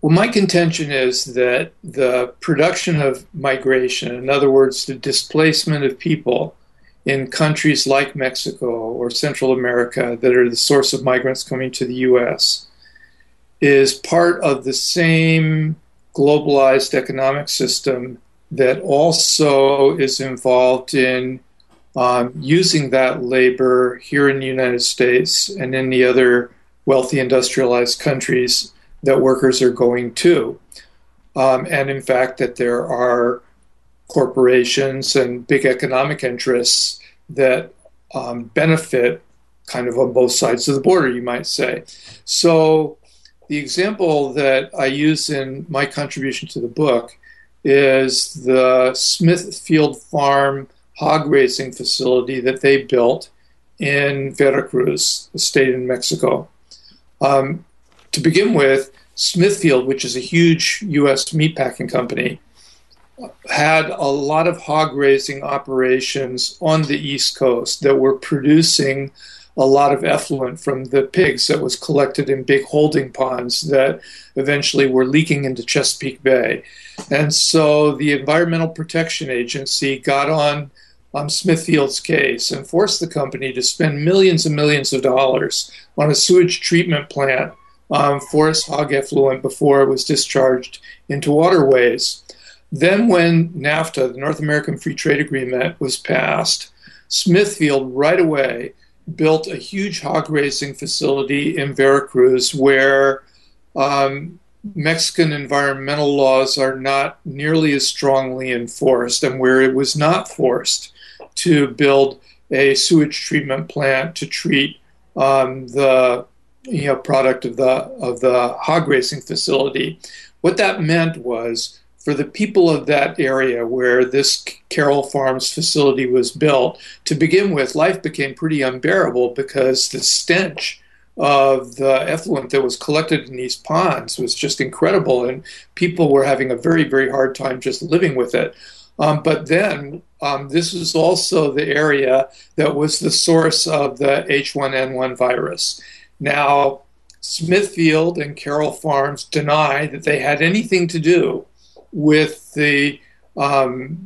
Well, my contention is that the production of migration, in other words, the displacement of people in countries like Mexico or Central America that are the source of migrants coming to the US, is part of the same globalized economic system that also is involved in using that labor here in the United States and in the other wealthy industrialized countries that workers are going to. And in fact, that there are corporations and big economic interests that benefit kind of on both sides of the border, you might say. So the example that I use in my contribution to the book is the Smithfield Farm hog raising facility that they built in Veracruz, a state in Mexico. To begin with, Smithfield, which is a huge U.S. meatpacking company, had a lot of hog raising operations on the East Coast that were producing a lot of effluent from the pigs that was collected in big holding ponds that eventually were leaking into Chesapeake Bay. And so the Environmental Protection Agency got on Smithfield's case and forced the company to spend millions and millions of dollars on a sewage treatment plant for its hog effluent before it was discharged into waterways. Then when NAFTA, the North American Free Trade Agreement, was passed, Smithfield right away built a huge hog raising facility in Veracruz where Mexican environmental laws are not nearly as strongly enforced, and where it was not forced to build a sewage treatment plant to treat the product of the hog raising facility. What that meant was, for the people of that area where this Carroll Farms facility was built, to begin with, life became pretty unbearable because the stench of the effluent that was collected in these ponds was just incredible, and people were having a very, very hard time just living with it. But then this was also the area that was the source of the H1N1 virus. Now, Smithfield and Carroll Farms deny that they had anything to do with the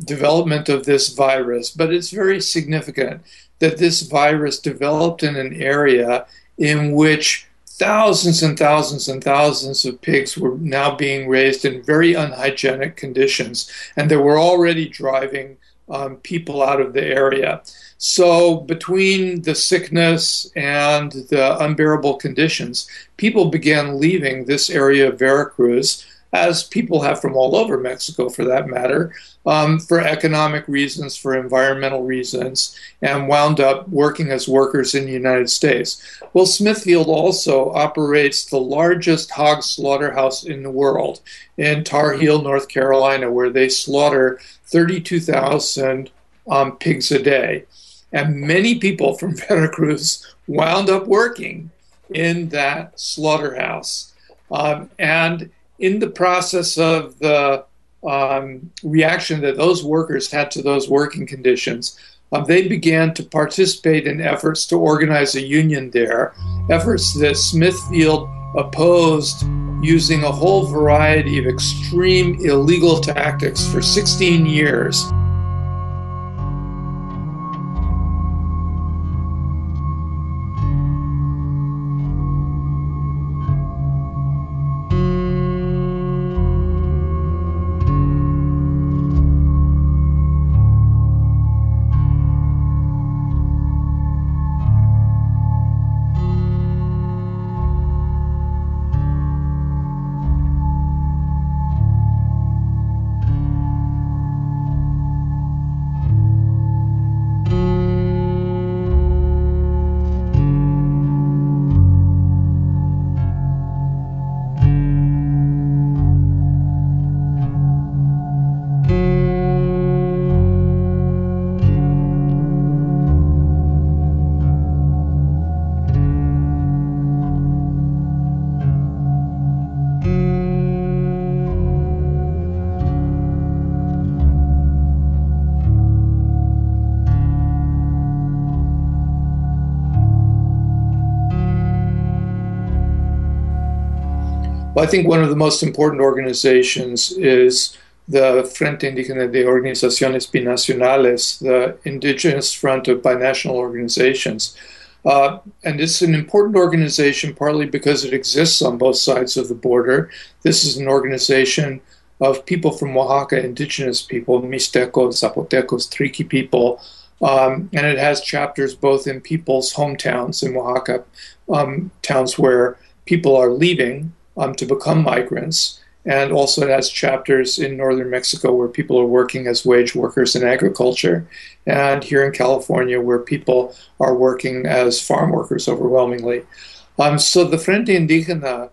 development of this virus, but it's very significant that this virus developed in an area in which thousands and thousands and thousands of pigs were now being raised in very unhygienic conditions, and they were already driving people out of the area. So between the sickness and the unbearable conditions, people began leaving this area of Veracruz, as people have from all over Mexico for that matter, for economic reasons, for environmental reasons, and wound up working as workers in the United States. Well, Smithfield also operates the largest hog slaughterhouse in the world in Tar Heel, North Carolina, where they slaughter 32,000 pigs a day. And many people from Veracruz wound up working in that slaughterhouse. And in the process of the reaction that those workers had to those working conditions, they began to participate in efforts to organize a union there, efforts that Smithfield opposed using a whole variety of extreme illegal tactics for 16 years. Well, I think one of the most important organizations is the Frente Indígena de Organizaciones Binacionales, the Indigenous Front of Binational Organizations. And it's an important organization partly because it exists on both sides of the border. This is an organization of people from Oaxaca, indigenous people, Mixtecos, Zapotecos, Triqui people, and it has chapters both in people's hometowns in Oaxaca, towns where people are leaving to become migrants. And also it has chapters in northern Mexico where people are working as wage workers in agriculture. And here in California where people are working as farm workers overwhelmingly. So the Frente Indígena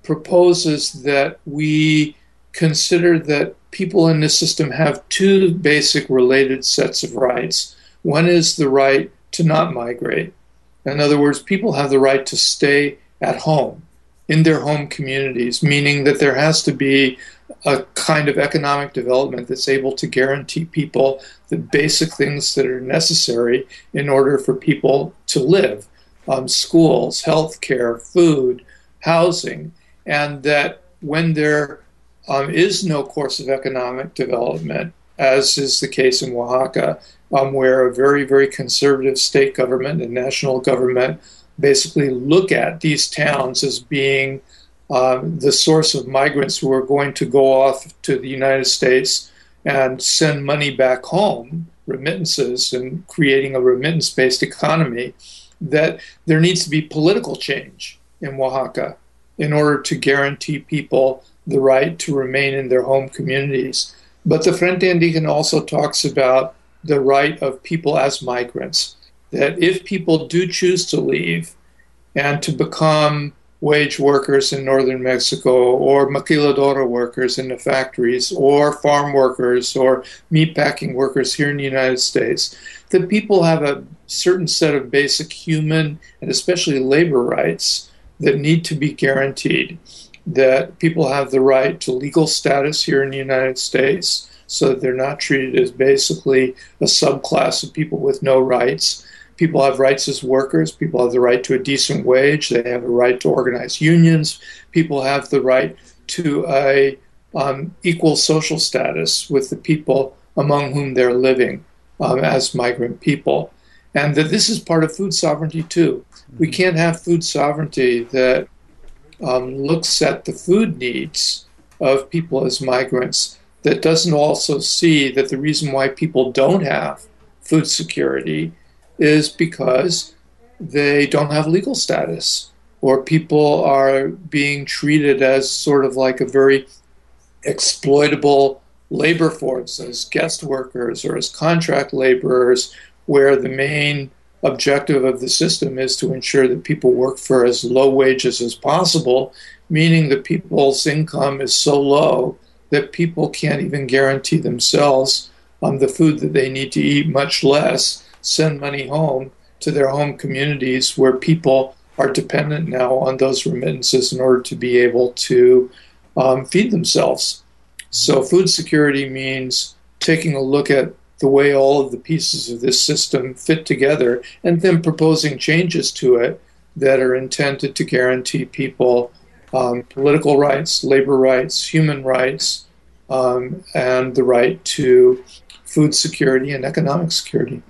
proposes that we consider that people in this system have two basic related sets of rights. One is the right to not migrate. In other words, people have the right to stay at home in their home communities, meaning that there has to be a kind of economic development that's able to guarantee people the basic things that are necessary in order for people to live, schools, healthcare, food, housing, and that when there is no course of economic development, as is the case in Oaxaca, where a very, very conservative state government and national government basically look at these towns as being the source of migrants who are going to go off to the United States and send money back home, remittances, and creating a remittance-based economy, that there needs to be political change in Oaxaca in order to guarantee people the right to remain in their home communities. But the Frente Indígena also talks about the right of people as migrants, that if people do choose to leave and to become wage workers in northern Mexico or maquiladora workers in the factories or farm workers or meatpacking workers here in the United States, that people have a certain set of basic human and especially labor rights that need to be guaranteed, that people have the right to legal status here in the United States so that they're not treated as basically a subclass of people with no rights. People have rights as workers. People have the right to a decent wage. They have a right to organize unions. People have the right to a equal social status with the people among whom they're living as migrant people. And that this is part of food sovereignty too. We can't have food sovereignty that looks at the food needs of people as migrants, that doesn't also see that the reason why people don't have food security is because they don't have legal status, or people are being treated as sort of like a very exploitable labor force, as guest workers or as contract laborers, where the main objective of the system is to ensure that people work for as low wages as possible, meaning that people's income is so low that people can't even guarantee themselves the food that they need to eat, much less send money home to their home communities where people are dependent now on those remittances in order to be able to feed themselves. So food security means taking a look at the way all of the pieces of this system fit together and then proposing changes to it that are intended to guarantee people political rights, labor rights, human rights, and the right to food security and economic security.